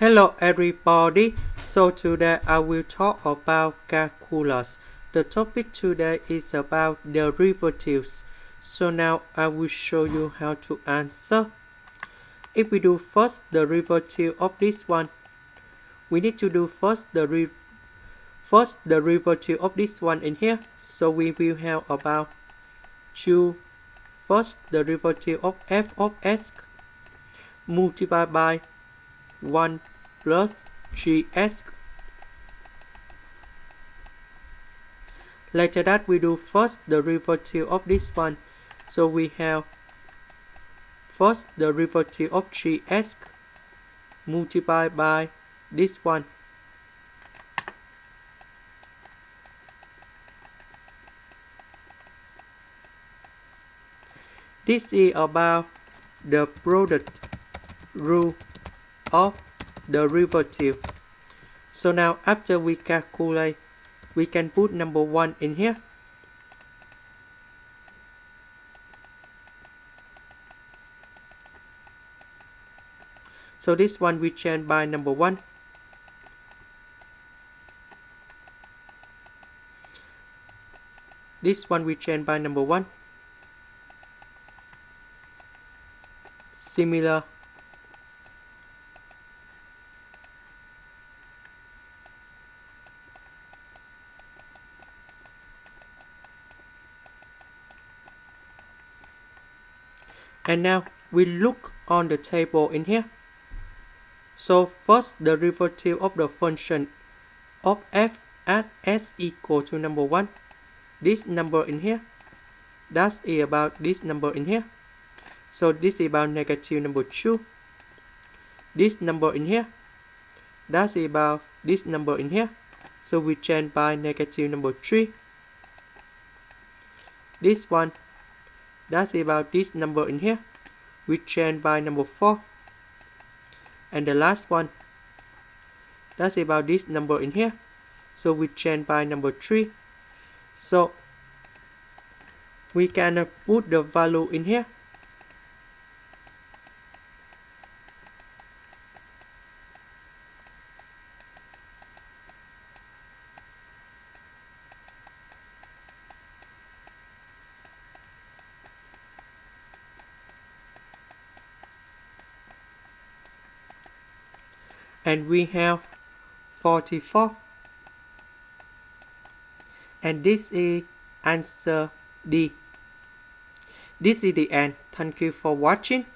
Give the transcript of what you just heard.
Hello everybody, so today I will talk about calculus. The topic today is about derivatives. So now I will show you how to answer. If we do first derivative of this one, we need to do first derivative of this one in here. So we will have about 2 first derivative of f of s multiplied by 1 plus 3s. Later that we do first derivative of this one. So we have first derivative of 3s multiplied by this one. This is about the product rule of derivative. So now after we calculate, we can put number 1 in here. So this one we change by number 1. This one we change by number 1. Similar. And now we look on the table in here. So first derivative of the function of f at s equal to number 1. This number in here. That is about this number in here. So this is about negative number 2. This number in here. That's about this number in here. So we change by negative number 3. This one. That's about this number in here. We change by number 4. And the last one. That's about this number in here. So we change by number 3. So we can put the value in here. And we have 44. And this is answer D. This is the end. Thank you for watching.